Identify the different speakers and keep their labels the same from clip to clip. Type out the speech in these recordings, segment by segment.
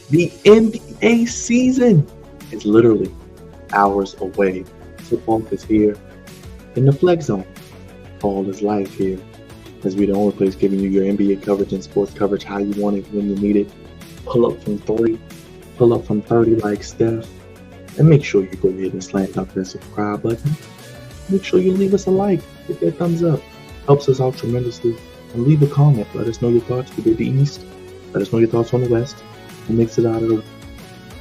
Speaker 1: The NBA season is literally hours away. Football is here in the flex zone. Fall is life here, as we're the only place giving you your NBA coverage and sports coverage how you want it, when you need it. Pull up from three, pull up from 30 like Steph, and make sure you go ahead and slam dunk that subscribe button. Make sure you leave us a like, hit that thumbs up. Helps us out tremendously. And leave a comment. Let us know your thoughts. We did the East. Let us know your thoughts on the West. Who makes it out of the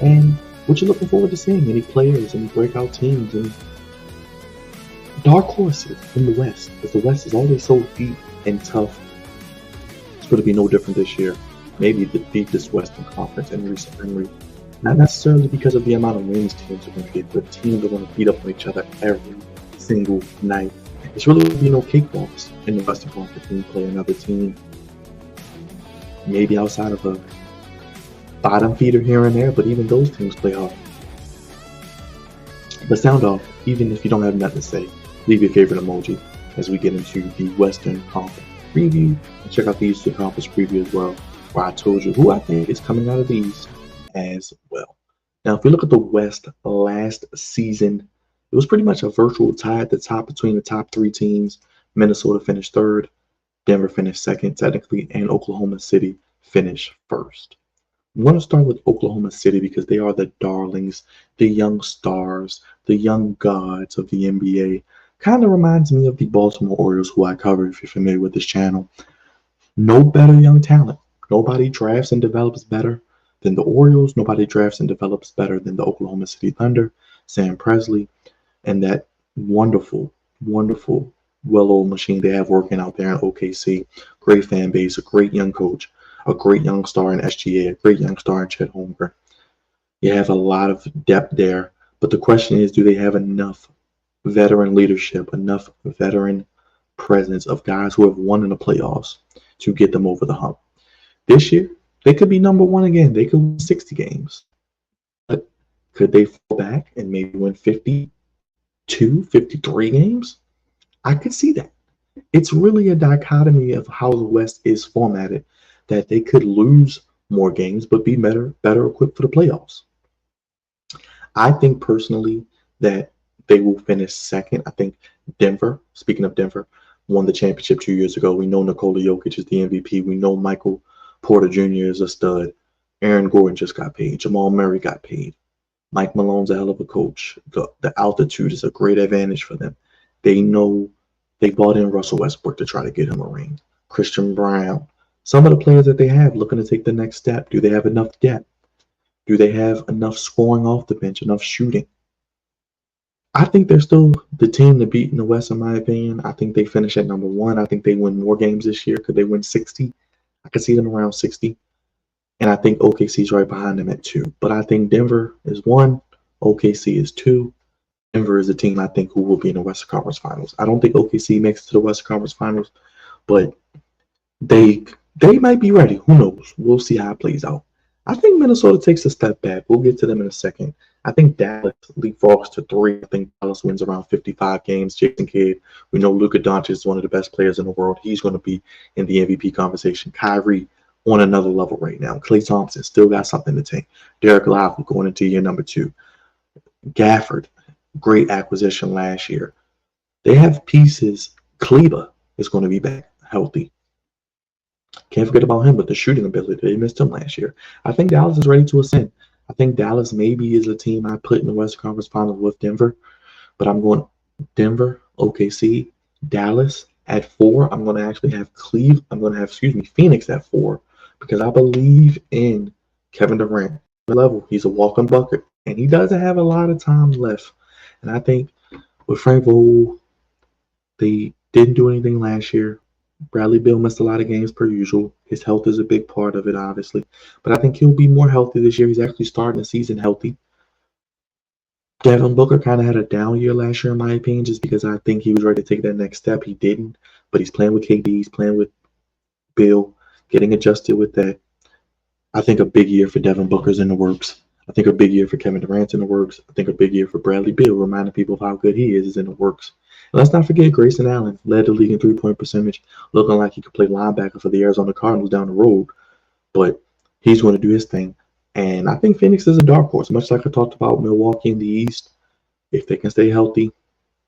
Speaker 1: and what you're looking forward to seeing. Any players, any breakout teams, any dark horses in the West. Because the West is always so deep and tough. It's going to be no different this year. Maybe the deepest Western Conference in recent memory. Not necessarily because of the amount of wins teams are going to get, but teams are going to beat up on each other every single night. It's really going to be no cakewalks in the Western Conference when you play another team. Maybe outside of a bottom feeder here and there, but even those teams play hard. But sound off, even if you don't have nothing to say, leave your favorite emoji as we get into the Western Conference preview. And check out the Eastern Conference preview as well, where I told you who I think is coming out of the East as well. Now, if we look at the West last season, it was pretty much a virtual tie at the top between the top three teams. Minnesota finished third, Denver finished second technically, and Oklahoma City finished first. I want to start with Oklahoma City because they are the darlings, the young stars, the young gods of the NBA. Kind of reminds me of the Baltimore Orioles, who I cover if you're familiar with this channel. No better young talent. Nobody drafts and develops better than the Orioles. Nobody drafts and develops better than the Oklahoma City Thunder, Sam Presley, and that wonderful, wonderful, well-oiled machine they have working out there in OKC. Great fan base, a great young coach, a great young star in SGA, a great young star in Chet Holmgren. You have a lot of depth there, but the question is, do they have enough veteran leadership, enough veteran presence of guys who have won in the playoffs to get them over the hump? This year, they could be number one again. They could win 60 games. But could they fall back and maybe win 52, 53 games? I could see that. It's really a dichotomy of how the West is formatted, that they could lose more games but be better equipped for the playoffs. I think personally that they will finish second. I think Denver, speaking of Denver, won the championship 2 years ago. We know Nikola Jokic is the MVP. We know Michael Porter Jr. is a stud. Aaron Gordon just got paid. Jamal Murray got paid. Mike Malone's a hell of a coach. The altitude is a great advantage for them. They know they bought in Russell Westbrook to try to get him a ring. Christian Brown. Some of the players that they have looking to take the next step. Do they have enough depth? Do they have enough scoring off the bench, enough shooting? I think they're still the team to beat in the West, in my opinion. I think they finish at number one. I think they win more games this year. Could they win 60? I could see them around 60. And I think OKC is right behind them at 2. But I think Denver is 1. OKC is 2. Denver is a team I think who will be in the Western Conference Finals. I don't think OKC makes it to the Western Conference Finals, but they might be ready. Who knows? We'll see how it plays out. I think Minnesota takes a step back. We'll get to them in a second. I think Dallas leapfrogs to 3. I think Dallas wins around 55 games. Jason Kidd, we know Luka Doncic is one of the best players in the world. He's going to be in the MVP conversation. Kyrie on another level right now. Klay Thompson still got something to take. Derek Lively going into year number 2. Gafford, great acquisition last year. They have pieces. Kleba is going to be back healthy. Can't forget about him with the shooting ability. They missed him last year. I think Dallas is ready to ascend. I think Dallas maybe is a team I put in the Western Conference Finals with Denver, but I'm going Denver, OKC, Dallas at 4. I'm going to actually have Phoenix at 4 because I believe in Kevin Durant. Level, he's a walking bucket, and he doesn't have a lot of time left. And I think with Frank Vogel, they didn't do anything last year. Bradley Beal missed a lot of games per usual. His health is a big part of it, obviously. But I think he'll be more healthy this year. He's actually starting the season healthy. Devin Booker kind of had a down year last year, in my opinion, just because I think he was ready to take that next step. He didn't. But he's playing with KD. He's playing with Bill, getting adjusted with that. I think a big year for Devin Booker's in the works. I think a big year for Kevin Durant's in the works. I think a big year for Bradley Beal, reminding people of how good he is in the works. And let's not forget Grayson Allen led the league in three-point percentage, looking like he could play linebacker for the Arizona Cardinals down the road. But he's going to do his thing. And I think Phoenix is a dark horse, much like I talked about Milwaukee in the East. If they can stay healthy,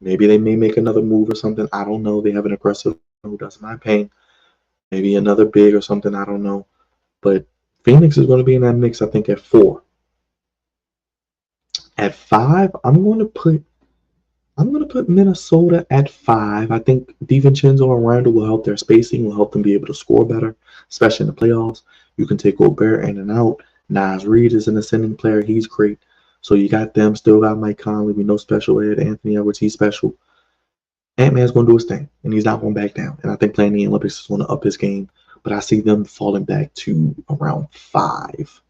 Speaker 1: maybe they may make another move or something. I don't know. They have an aggressive who doesn't mind paying. Maybe another big or something. I don't know. But Phoenix is going to be in that mix, I think, at 4. At 5, I'm going to put Minnesota at 5. I think DiVincenzo and Randall will help their spacing, will help them be able to score better, especially in the playoffs. You can take Gobert in and out. Nas Reed is an ascending player. He's great. So you got them. Still got Mike Conley. We know special ed. Anthony Edwards, he's special. Ant-Man's going to do his thing, and he's not going back down. And I think playing the Olympics is going to up his game. But I see them falling back to around 5.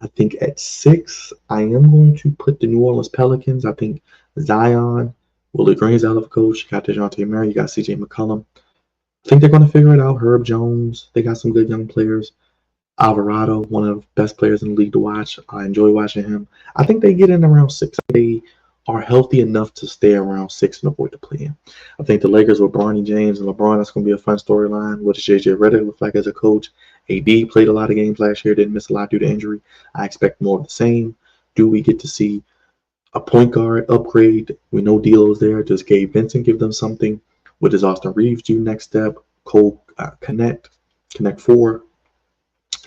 Speaker 1: I think at 6, I am going to put the New Orleans Pelicans. I think Zion, Willie Green's out of coach. You got DeJounte Murray. You got CJ McCollum. I think they're going to figure it out. Herb Jones. They got some good young players. Alvarado, one of the best players in the league to watch. I enjoy watching him. I think they get in around 6. They are healthy enough to stay around 6 and avoid the play-in. I think the Lakers with Bronny James and LeBron, that's going to be a fun storyline. What does JJ Redick look like as a coach? AD played a lot of games last year, didn't miss a lot due to injury. I expect more of the same. Do we get to see a point guard upgrade? We know D'Lo's there. Does Gabe Vincent give them something? What does Austin Reeves do next step? Cole Connect 4.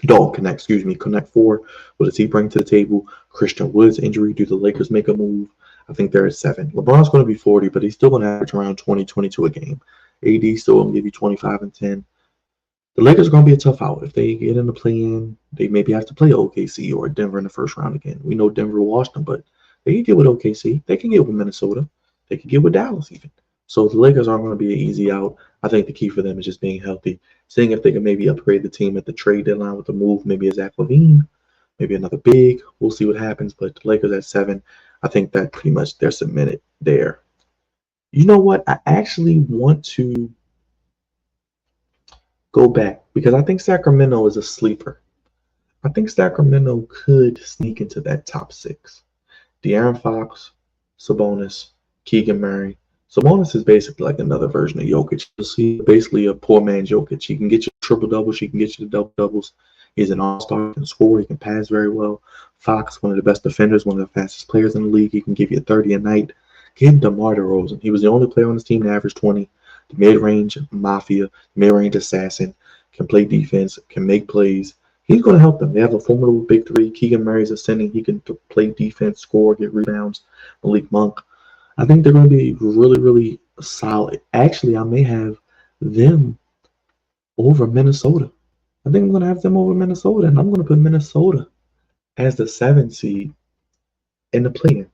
Speaker 1: Dalton Connect 4. What does he bring to the table? Christian Wood's injury. Do the Lakers make a move? I think they're at 7. LeBron's going to be 40, but he's still going to average around 20, 22 a game. AD still going to give you 25 and 10. The Lakers are going to be a tough out. If they get in the play-in, they maybe have to play OKC or Denver in the first round again. We know Denver washed them, but they can get with OKC. They can get with Minnesota. They can get with Dallas even. So the Lakers aren't going to be an easy out. I think the key for them is just being healthy, seeing if they can maybe upgrade the team at the trade deadline with a move, maybe a Zach LaVine, maybe another big. We'll see what happens. But the Lakers at 7, I think that pretty much they're cemented there. You know what? I actually want to go back because I think Sacramento is a sleeper. I think Sacramento could sneak into that top 6. De'Aaron Fox, Sabonis, Keegan Murray. Sabonis is basically like another version of Jokic. He's basically a poor man's Jokic. He can get you triple-doubles. He can get you the double-doubles. He's an all-star. He can score. He can pass very well. Fox, one of the best defenders, one of the fastest players in the league. He can give you 30 a night. Give him DeMar DeRozan. He was the only player on his team to average 20. The mid-range mafia, mid-range assassin, can play defense, can make plays. He's going to help them. They have a formidable big 3. Keegan Murray's ascending. He can play defense, score, get rebounds. Malik Monk. I think they're going to be really, really solid. Actually, I may have them over Minnesota. I think I'm going to have them over Minnesota, and I'm going to put Minnesota as the 7th seed in the play-in.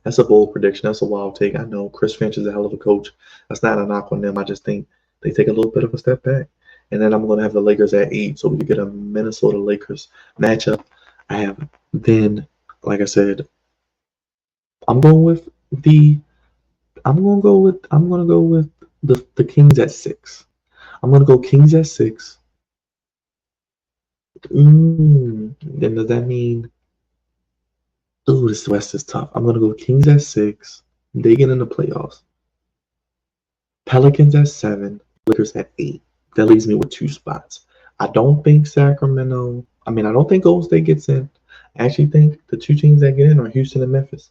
Speaker 1: That's a bold prediction. That's a wild take. I know Chris Finch is a hell of a coach. That's not a knock on them. I just think they take a little bit of a step back. And then I'm going to have the Lakers at 8, so we get a Minnesota Lakers matchup. I have then, like I said, I'm going to go with the Kings at 6. I'm going to go Kings at 6. Then does that mean? Ooh, this West is tough. I'm going to go Kings at 6. They get in the playoffs. Pelicans at 7. Lakers at 8. That leaves me with 2 spots. I don't think Golden State gets in. I actually think the 2 teams that get in are Houston and Memphis.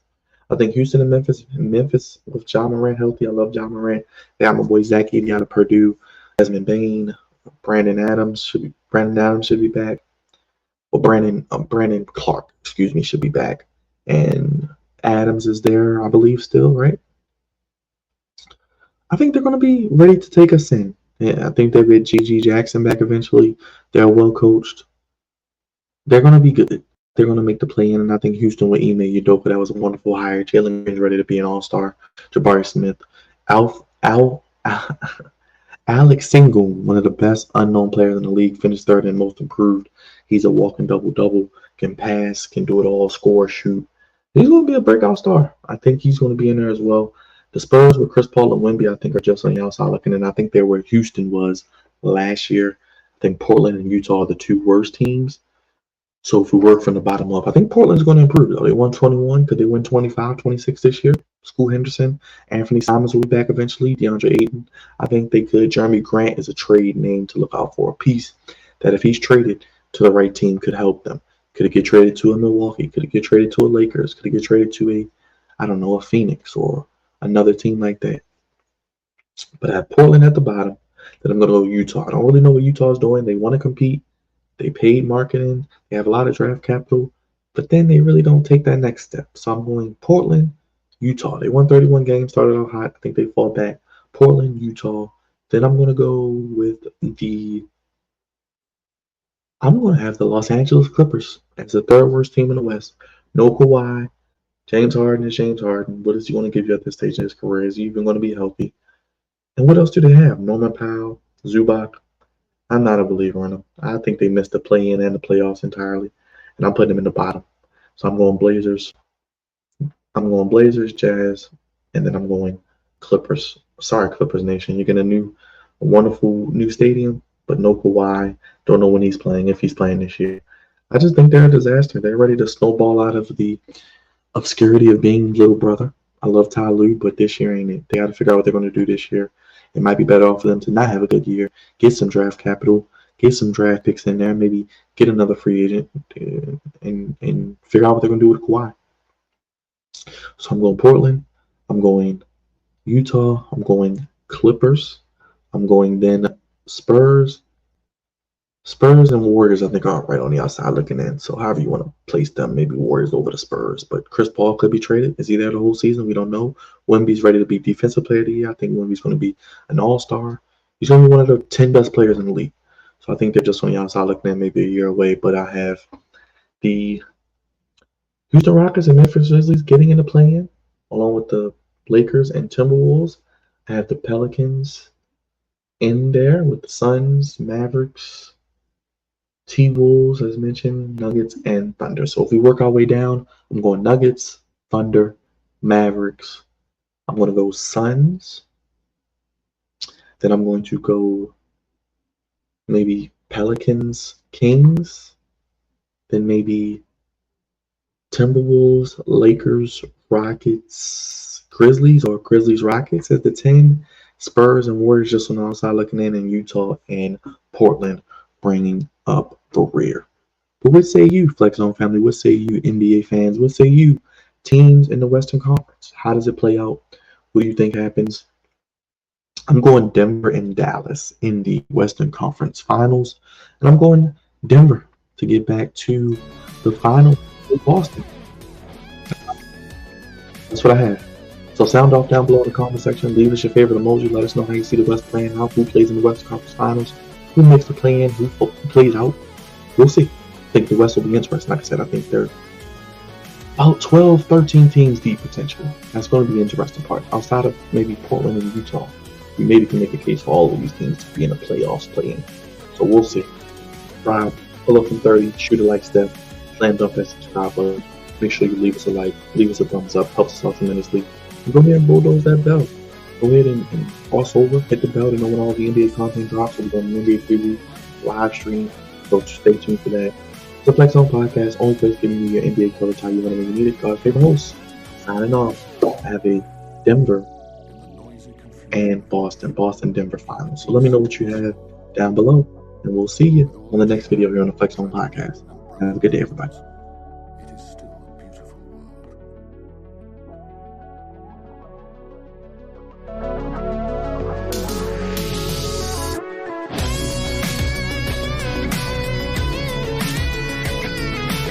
Speaker 1: I think Houston and Memphis with Ja Morant healthy. I love Ja Morant. They got my boy Zach Edey out of Purdue. Desmond Bane. Brandon Adams should be back. Well, Brandon Clark, should be back. And Adams is there, I believe, still, right? I think they're going to be ready to take us in. Yeah, I think they'll get G.G. Jackson back eventually. They're well coached. They're going to be good. They're going to make the play-in, and I think Houston with Ime Udoka, that was a wonderful hire. Jalen Green's ready to be an all-star. Jabari Smith. Alex Single, one of the best unknown players in the league, finished 3rd and most improved. He's a walking double-double, can pass, can do it all, score, shoot. He's going to be a breakout star. I think he's going to be in there as well. The Spurs with Chris Paul and Wemby, I think, are just on the outside looking in. I think they're where Houston was last year. I think Portland and Utah are the 2 worst teams. So if we work from the bottom up, I think Portland's going to improve. They won 21. Could they win 25, 26 this year? Scoot Henderson, Anthony Simons will be back eventually. DeAndre Ayton, I think they could. Jeremy Grant is a trade name to look out for. A piece that if he's traded to the right team could help them. Could it get traded to a Milwaukee? Could it get traded to a Lakers? Could it get traded to I don't know, a Phoenix or another team like that? But I have Portland at the bottom. Then I'm going to go Utah. I don't really know what Utah's doing. They want to compete. They paid marketing. They have a lot of draft capital. But then they really don't take that next step. So I'm going Portland, Utah. They won 31 games, started off hot. I think they fall back. Portland, Utah. Then I'm going to go with I'm going to have the Los Angeles Clippers as the third worst team in the West. No Kawhi. James Harden is James Harden. What is he going to give you at this stage in his career? Is he even going to be healthy? And what else do they have? Norman Powell, Zubac. I'm not a believer in them. I think they missed the play-in and the playoffs entirely, and I'm putting them in the bottom. So I'm going Blazers. I'm going Blazers, Jazz, and then I'm going Clippers. Sorry, Clippers Nation. You're getting a wonderful new stadium, but no Kawhi. Don't know when he's playing, if he's playing this year. I just think they're a disaster. They're ready to snowball out of the obscurity of being little brother. I love Ty Lue, but this year ain't it. They got to figure out what they're going to do this year. It might be better off for them to not have a good year, get some draft capital, get some draft picks in there, maybe get another free agent, and figure out what they're going to do with Kawhi. So I'm going Portland. I'm going Utah. I'm going Clippers. I'm going then Spurs. Spurs and Warriors, I think, are right on the outside looking in. So however you want to place them, maybe Warriors over the Spurs. But Chris Paul could be traded. Is he there the whole season? We don't know. Wemby's ready to be Defensive Player of the Year. I think Wemby's going to be an all-star. He's going to be one of the 10 best players in the league. So I think they're just on the outside looking in, maybe a year away. But I have the Houston Rockets and Memphis Grizzlies getting in the play-in, along with the Lakers and Timberwolves. I have the Pelicans in there with the Suns, Mavericks, T-Wolves, as mentioned, Nuggets, and Thunder. So if we work our way down, I'm going Nuggets, Thunder, Mavericks. I'm going to go Suns. Then I'm going to go maybe Pelicans, Kings. Then maybe Timberwolves, Lakers, Rockets, Grizzlies, or Grizzlies, Rockets at the 10. Spurs and Warriors just on the outside looking in, and Utah and Portland bringing up the rear. But what say you, Flex Zone family? What say you, NBA fans? What say you, teams in the Western Conference? How does it play out? What do you think happens? I'm going Denver and Dallas in the Western Conference Finals, and I'm going Denver to get back to the final with Boston. That's what I have. So sound off down below in the comment section. Leave us your favorite emoji. Let us know how you see the West playing out. Who plays in the Western Conference Finals? Who makes the play-in? Who plays out? We'll see. I think the West will be interesting. Like I said, I think they're about 12, 13 teams deep potentially. That's going to be the interesting part. Outside of maybe Portland and Utah, we maybe can make a case for all of these teams to be in the playoffs play-in. So we'll see. Subscribe, pull up from 30, shoot a like step, slam dunk that subscribe button. Make sure you leave us a like, leave us a thumbs up, helps us out tremendously. And go ahead and bulldoze that bell. Go ahead and cross over, hit the bell to know when all the NBA content drops. We're going to NBA preview, live stream, so stay tuned for that. The Flex Zone Podcast, only place giving you your NBA coverage how you want to make it needed. God's favorite host, signing off. I have a Denver and Boston-Denver finals. So let me know what you have down below, and we'll see you on the next video here on the Flex Zone Podcast. Have a good day, everybody.